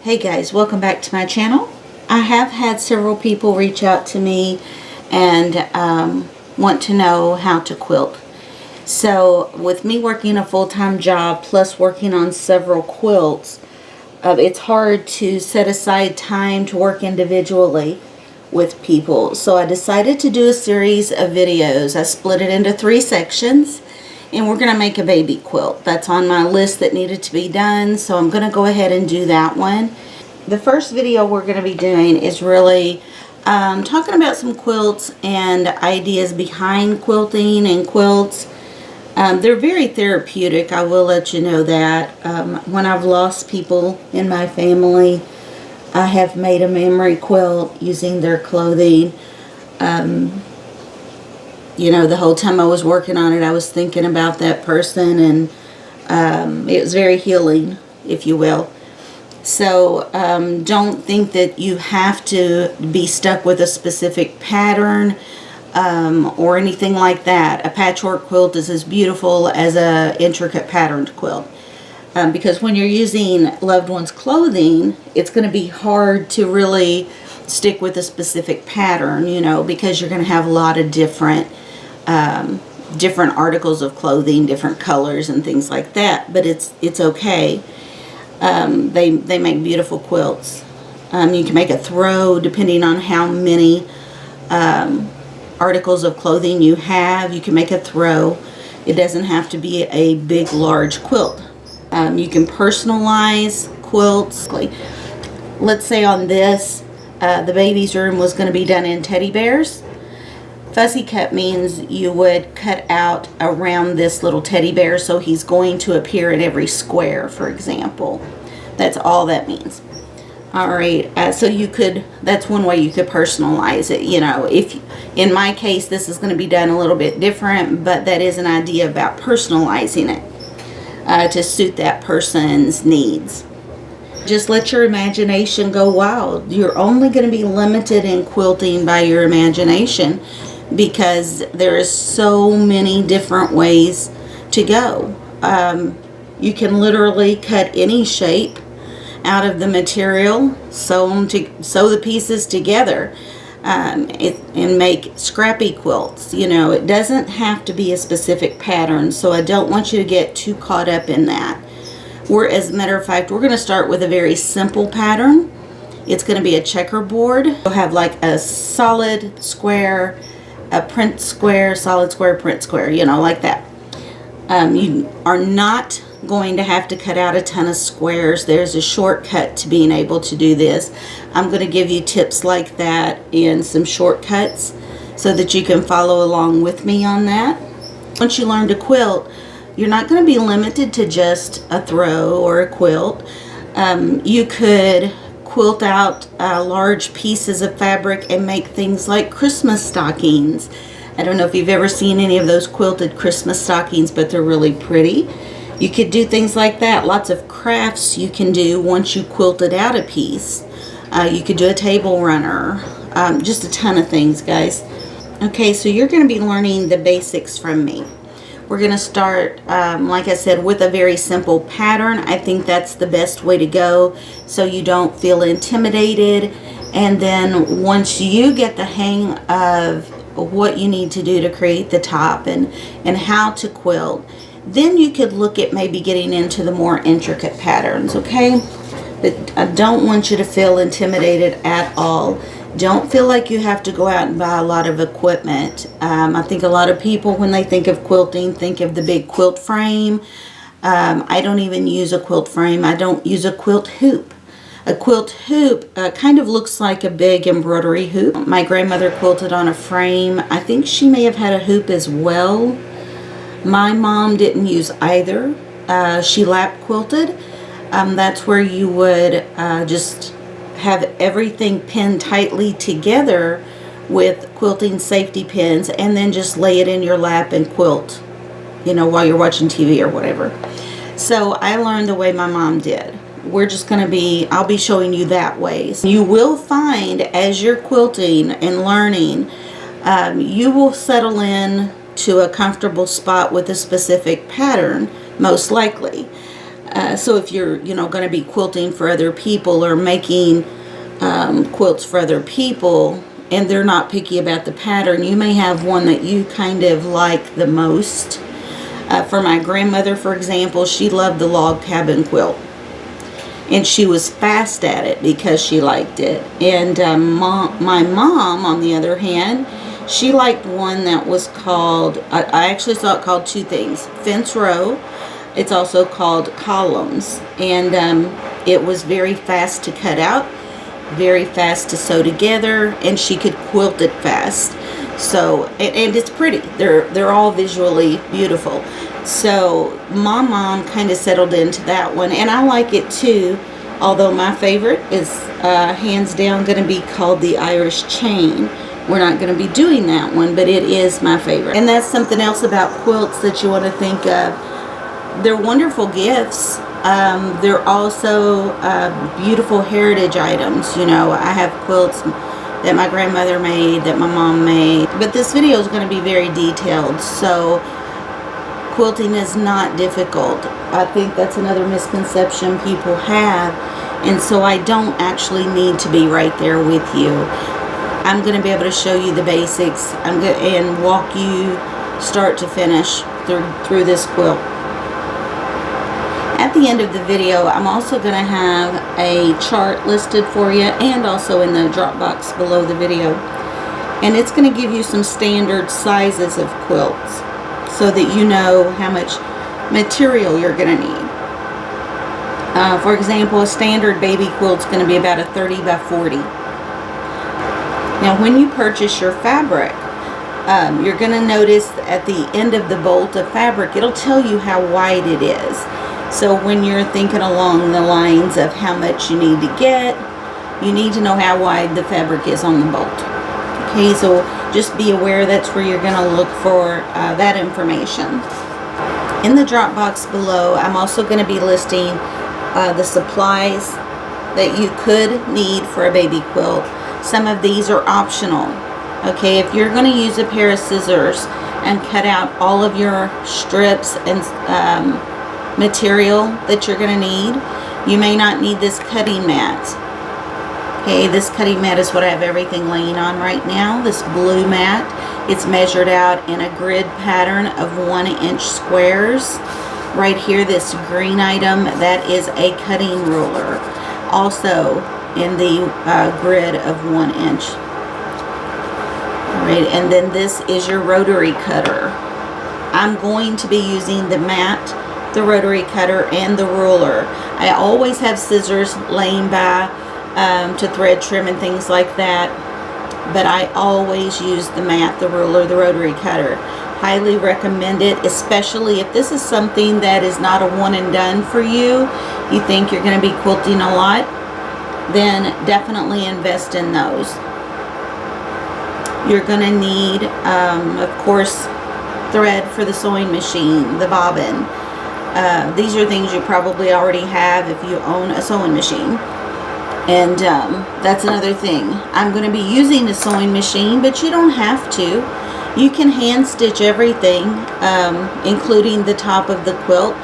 Hey guys, welcome back to my channel. I have had several people reach out to me and want to know how to quilt. So with me working a full-time job plus working on several quilts, it's hard to set aside time to work individually with people. So I decided to do a series of videos. I split it into 3 sections. And we're going to make a baby quilt. That's on my list that needed to be done, so I'm going to go ahead and do that one. The first video we're going to be doing is really talking about some quilts and ideas behind quilting and quilts. They're very therapeutic, I will let you know that. When I've lost people in my family, I have made a memory quilt using their clothing. You know, the whole time I was working on it, I was thinking about that person, and it was very healing, if you will. So don't think that you have to be stuck with a specific pattern or anything like that. A patchwork quilt is as beautiful as a intricate patterned quilt. Because when you're using loved ones' clothing, it's going to be hard to really stick with a specific pattern, you know, because you're going to have a lot of different articles of clothing, different colors and things like that, but it's okay. They make beautiful quilts. You can make a throw depending on how many articles of clothing you have. You can make a throw. It doesn't have to be a big large quilt. You can personalize quilts. Let's say on this the baby's room was going to be done in teddy bears. Fussy cut means you would cut out around this little teddy bear, so he's going to appear in every square, for example. That's all that means. Alright, so you could, that's one way you could personalize it. You know, if in my case this is going to be done a little bit different, but that is an idea about personalizing it to suit that person's needs. Just let your imagination go wild. You're only going to be limited in quilting by your imagination, because there is so many different ways to go. You can literally cut any shape out of the material, sew the pieces together, and make scrappy quilts. You know, it doesn't have to be a specific pattern, so I don't want you to get too caught up in that. As a matter of fact, we're going to start with a very simple pattern. It's going to be a checkerboard. You'll have like a solid square, a print square, solid square, print square, you know, like that. You are not going to have to cut out a ton of squares. There's a shortcut to being able to do this. I'm going to give you tips like that and some shortcuts so that you can follow along with me on that. Once you learn to quilt, you're not going to be limited to just a throw or a quilt. You could quilt out large pieces of fabric and make things like Christmas stockings. I don't know if you've ever seen any of those quilted Christmas stockings, but they're really pretty. You could do things like that. Lots of crafts you can do once you quilted out a piece. You could do a table runner. Just a ton of things, guys. Okay, so you're going to be learning the basics from me. We're going to start, like I said, with a very simple pattern. I think that's the best way to go, so you don't feel intimidated. And then once you get the hang of what you need to do to create the top and how to quilt, then you could look at maybe getting into the more intricate patterns, okay? But I don't want you to feel intimidated at all. Don't feel like you have to go out and buy a lot of equipment. I think a lot of people, when they think of quilting, think of the big quilt frame. I don't even use a quilt frame. I don't use a quilt hoop. A quilt hoop kind of looks like a big embroidery hoop. My grandmother quilted on a frame. I think she may have had a hoop as well. My mom didn't use either. She lap quilted. That's where you would just have everything pinned tightly together with quilting safety pins, and then just lay it in your lap and quilt, you know, while you're watching TV or whatever. So I learned the way my mom did. We're just going to be, I'll be showing you that way. So you will find as you're quilting and learning, you will settle in to a comfortable spot with a specific pattern, most likely. So if you're, going to be quilting for other people or making quilts for other people, and they're not picky about the pattern, you may have one that you kind of like the most. For my grandmother, for example, she loved the log cabin quilt, and she was fast at it because she liked it. And my mom, on the other hand, she liked one that was called, I actually saw it called two things: fence row. It's also called columns, and it was very fast to cut out, very fast to sew together, and she could quilt it fast. So, and it's pretty. They're all visually beautiful. So my mom kind of settled into that one, and I like it too. Although my favorite is hands down going to be called the Irish chain. We're not going to be doing that one, but it is my favorite. And that's something else about quilts that you want to think of. They're wonderful gifts. They're also beautiful heritage items. I have quilts that my grandmother made, that my mom made. But this video is going to be very detailed, so quilting is not difficult. I think that's another misconception people have, and so I don't actually need to be right there with you. I'm going to be able to show you the basics. And walk you start to finish through this quilt. At the end of the video, I'm also going to have a chart listed for you, and also in the drop box below the video. And it's going to give you some standard sizes of quilts so that you know how much material you're going to need. For example, a standard baby quilt is going to be about a 30 by 40. Now, when you purchase your fabric, you're going to notice at the end of the bolt of fabric, it'll tell you how wide it is. So when you're thinking along the lines of how much you need to get, you need to know how wide the fabric is on the bolt. Okay, so just be aware that's where you're going to look for that information. In the drop box below, I'm also going to be listing the supplies that you could need for a baby quilt. Some of these are optional. Okay, if you're going to use a pair of scissors and cut out all of your strips and material that you're going to need, you may not need this cutting mat. Okay, this cutting mat is what I have everything laying on right now, this blue mat. It's measured out in a grid pattern of 1-inch squares. Right here, this green item, that is a cutting ruler, also in the grid of 1 inch. Alright, and then this is your rotary cutter. I'm going to be using the mat, the rotary cutter, and the ruler. I always have scissors laying by to thread trim and things like that, but I always use the mat, the ruler, the rotary cutter. Highly recommend it, especially if this is something that is not a one and done for you. You think you're going to be quilting a lot, then definitely invest in those. You're going to need, of course, thread for the sewing machine, the bobbin. These are things you probably already have if you own a sewing machine. And that's another thing. I'm going to be using a sewing machine, but you don't have to. You can hand stitch everything, including the top of the quilt.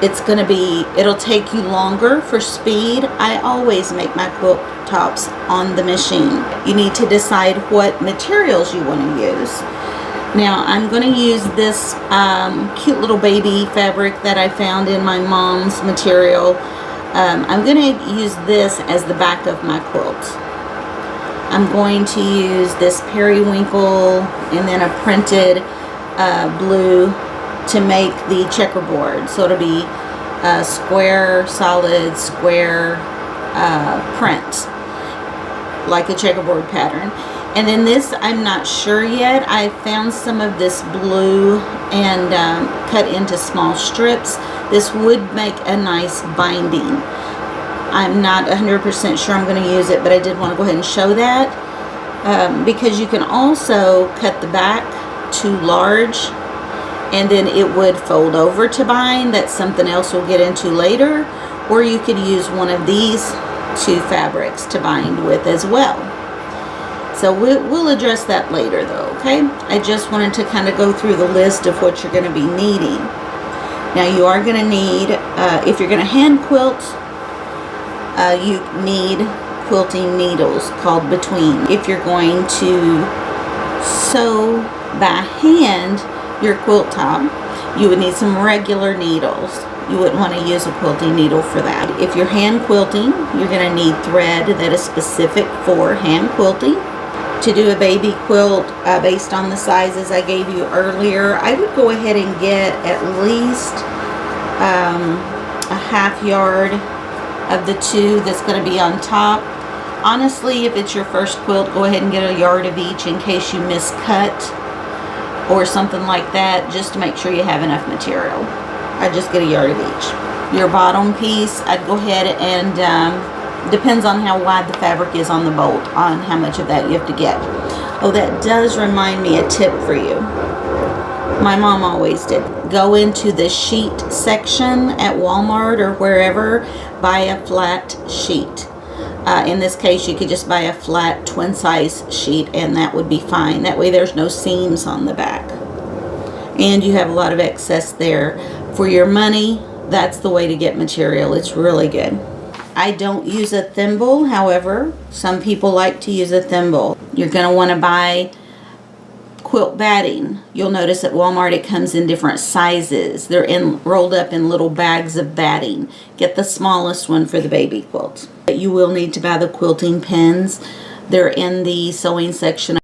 It'll take you longer for speed. I always make my quilt tops on the machine. You need to decide what materials you want to use. Now, I'm going to use this cute little baby fabric that I found in my mom's material. I'm going to use this as the back of my quilt. I'm going to use this periwinkle and then a printed blue to make the checkerboard. So it'll be a square, solid, square print, like a checkerboard pattern. And then this, I'm not sure yet. I found some of this blue and cut into small strips. This would make a nice binding. I'm not 100% sure I'm going to use it, but I did want to go ahead and show that because you can also cut the back too large and then it would fold over to bind. That's something else we'll get into later. Or you could use one of these two fabrics to bind with as well. So we'll address that later though, okay? I just wanted to kind of go through the list of what you're going to be needing. Now you are going to need, if you're going to hand quilt, you need quilting needles called between. If you're going to sew by hand your quilt top, you would need some regular needles. You wouldn't want to use a quilting needle for that. If you're hand quilting, you're going to need thread that is specific for hand quilting. To do a baby quilt based on the sizes I gave you earlier, I would go ahead and get at least a half yard of the two that's going to be on top. Honestly, if it's your first quilt, go ahead and get a yard of each in case you miscut or something like that, just to make sure you have enough material. I just get a yard of each. Your bottom piece, I'd go ahead and, depends on how wide the fabric is on the bolt, on how much of that you have to get. Oh, that does remind me a tip for you. My mom always did. Go into the sheet section at Walmart or wherever, buy a flat sheet. In this case, you could just buy a flat twin size sheet and that would be fine. That way there's no seams on the back. And you have a lot of excess there. For your money, that's the way to get material. It's really good. I don't use a thimble, however, some people like to use a thimble. You're going to want to buy quilt batting. You'll notice at Walmart it comes in different sizes. They're rolled up in little bags of batting. Get the smallest one for the baby quilt. You will need to buy the quilting pins. They're in the sewing section.